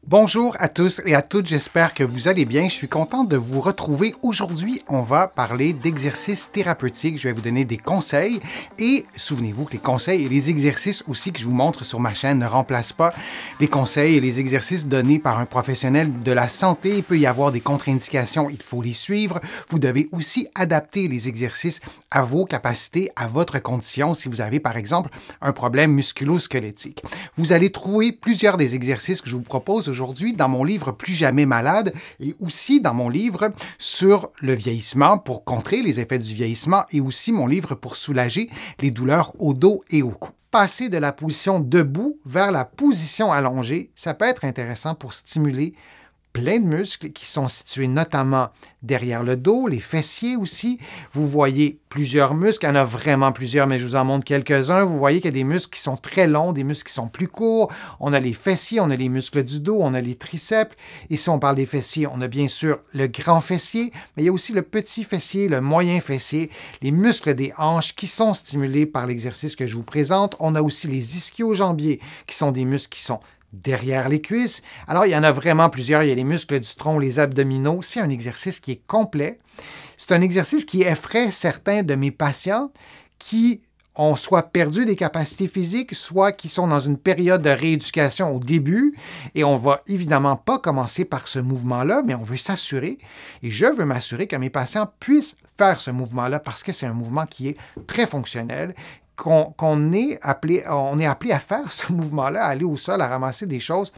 Bonjour à tous et à toutes, j'espère que vous allez bien. Je suis content de vous retrouver. Aujourd'hui, on va parler d'exercices thérapeutiques. Je vais vous donner des conseils et souvenez-vous que les conseils et les exercices aussi que je vous montre sur ma chaîne ne remplacent pas les conseils et les exercices donnés par un professionnel de la santé. Il peut y avoir des contre-indications, il faut les suivre. Vous devez aussi adapter les exercices à vos capacités, à votre condition. Si vous avez par exemple un problème musculo-squelettique, vous allez trouver plusieurs des exercices que je vous propose aujourd'hui dans mon livre Plus jamais malade et aussi dans mon livre sur le vieillissement pour contrer les effets du vieillissement et aussi mon livre pour soulager les douleurs au dos et au cou. Passer de la position debout vers la position allongée, ça peut être intéressant pour stimuler plein de muscles qui sont situés notamment derrière le dos, les fessiers aussi. Vous voyez plusieurs muscles, il y en a vraiment plusieurs, mais je vous en montre quelques-uns. Vous voyez qu'il y a des muscles qui sont très longs, des muscles qui sont plus courts. On a les fessiers, on a les muscles du dos, on a les triceps. Et si on parle des fessiers, on a bien sûr le grand fessier, mais il y a aussi le petit fessier, le moyen fessier, les muscles des hanches qui sont stimulés par l'exercice que je vous présente. On a aussi les ischio-jambiers qui sont des muscles qui sont derrière les cuisses. Alors, il y en a vraiment plusieurs. Il y a les muscles du tronc, les abdominaux. C'est un exercice qui est complet. C'est un exercice qui effraie certains de mes patients qui ont soit perdu des capacités physiques, soit qui sont dans une période de rééducation au début. Et on ne va évidemment pas commencer par ce mouvement-là, mais on veut s'assurer, et je veux m'assurer que mes patients puissent faire ce mouvement-là parce que c'est un mouvement qui est très fonctionnel, on est appelé à faire ce mouvement-là, à aller au sol, à ramasser des choses.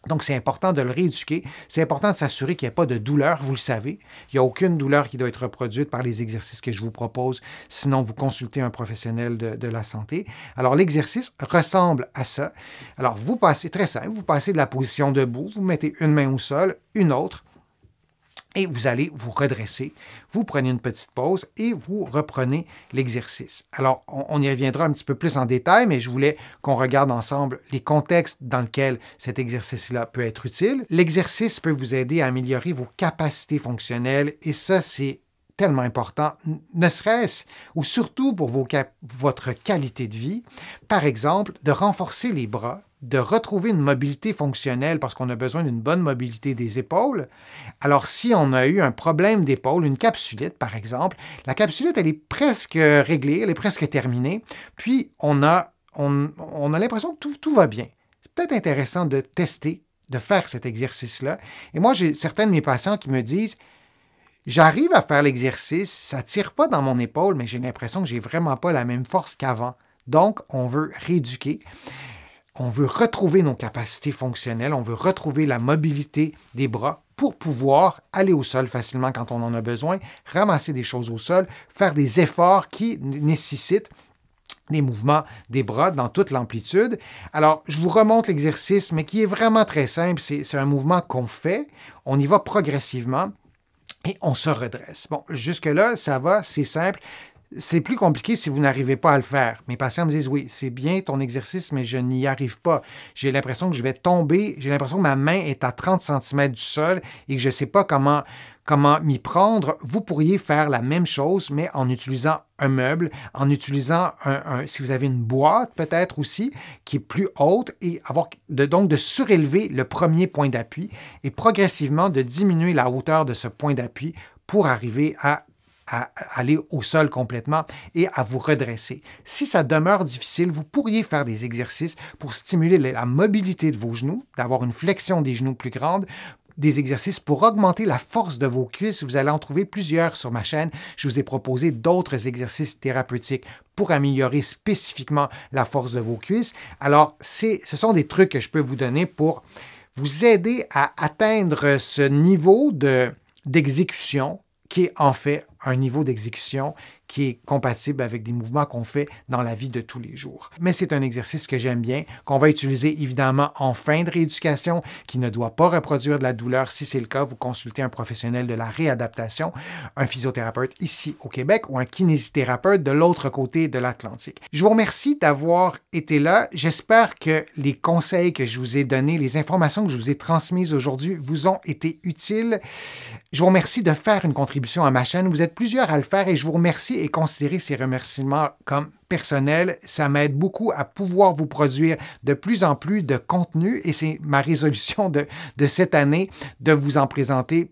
Donc, c'est important de le rééduquer. C'est important de s'assurer qu'il n'y a pas de douleur, vous le savez. Il n'y a aucune douleur qui doit être reproduite par les exercices que je vous propose. Sinon, vous consultez un professionnel de la santé. Alors, l'exercice ressemble à ça. Alors, vous passez, très simple, vous passez de la position debout, vous mettez une main au sol, une autre, et vous allez vous redresser, vous prenez une petite pause et vous reprenez l'exercice. Alors, on y reviendra un petit peu plus en détail, mais je voulais qu'on regarde ensemble les contextes dans lesquels cet exercice-là peut être utile. L'exercice peut vous aider à améliorer vos capacités fonctionnelles et ça, c'est tellement important, ne serait-ce ou surtout pour votre qualité de vie. Par exemple, de renforcer les bras, de retrouver une mobilité fonctionnelle parce qu'on a besoin d'une bonne mobilité des épaules. Alors, si on a eu un problème d'épaule, une capsulite par exemple, la capsulite, elle est presque réglée, elle est presque terminée, puis on a l'impression que tout va bien. C'est peut-être intéressant de tester, de faire cet exercice-là. Et moi, j'ai certains de mes patients qui me disent « J'arrive à faire l'exercice, ça ne tire pas dans mon épaule, mais j'ai l'impression que je n'ai vraiment pas la même force qu'avant. » Donc, on veut rééduquer. On veut retrouver nos capacités fonctionnelles, on veut retrouver la mobilité des bras pour pouvoir aller au sol facilement quand on en a besoin, ramasser des choses au sol, faire des efforts qui nécessitent des mouvements des bras dans toute l'amplitude. Alors, je vous remonte l'exercice, mais qui est vraiment très simple. C'est un mouvement qu'on fait, on y va progressivement et on se redresse. Bon, jusque-là, ça va, c'est simple. C'est plus compliqué si vous n'arrivez pas à le faire. Mes patients me disent, oui, c'est bien ton exercice, mais je n'y arrive pas. J'ai l'impression que je vais tomber, j'ai l'impression que ma main est à 30 cm du sol et que je ne sais pas comment m'y prendre. Vous pourriez faire la même chose, mais en utilisant un meuble, en utilisant si vous avez une boîte peut-être aussi, qui est plus haute, et donc de surélever le premier point d'appui et progressivement de diminuer la hauteur de ce point d'appui pour arriver à aller au sol complètement et à vous redresser. Si ça demeure difficile, vous pourriez faire des exercices pour stimuler la mobilité de vos genoux, d'avoir une flexion des genoux plus grande, des exercices pour augmenter la force de vos cuisses. Vous allez en trouver plusieurs sur ma chaîne. Je vous ai proposé d'autres exercices thérapeutiques pour améliorer spécifiquement la force de vos cuisses. Alors, ce sont des trucs que je peux vous donner pour vous aider à atteindre ce niveau d'exécution qui est en fait un niveau d'exécution qui est compatible avec des mouvements qu'on fait dans la vie de tous les jours. Mais c'est un exercice que j'aime bien, qu'on va utiliser évidemment en fin de rééducation, qui ne doit pas reproduire de la douleur. Si c'est le cas, vous consultez un professionnel de la réadaptation, un physiothérapeute ici au Québec ou un kinésithérapeute de l'autre côté de l'Atlantique. Je vous remercie d'avoir été là. J'espère que les conseils que je vous ai donnés, les informations que je vous ai transmises aujourd'hui vous ont été utiles. Je vous remercie de faire une contribution à ma chaîne. Vous êtes plusieurs à le faire et je vous remercie et considérez ces remerciements comme personnels. Ça m'aide beaucoup à pouvoir vous produire de plus en plus de contenu et c'est ma résolution de cette année de vous en présenter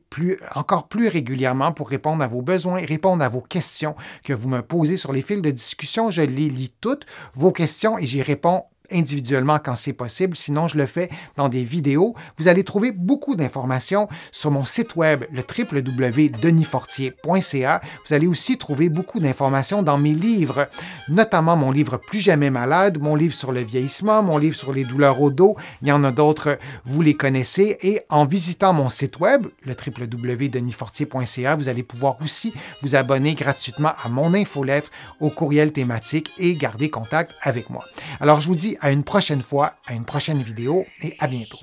encore plus régulièrement pour répondre à vos besoins, répondre à vos questions que vous me posez sur les fils de discussion. Je les lis toutes, vos questions, et j'y réponds individuellement quand c'est possible. Sinon, je le fais dans des vidéos. Vous allez trouver beaucoup d'informations sur mon site web, le www.denisfortier.ca. Vous allez aussi trouver beaucoup d'informations dans mes livres, notamment mon livre Plus jamais malade, mon livre sur le vieillissement, mon livre sur les douleurs au dos. Il y en a d'autres, vous les connaissez. Et en visitant mon site web, le www.denisfortier.ca, vous allez pouvoir aussi vous abonner gratuitement à mon infolettre, au courriel thématique et garder contact avec moi. Alors, je vous dis à une prochaine fois, à une prochaine vidéo et à bientôt.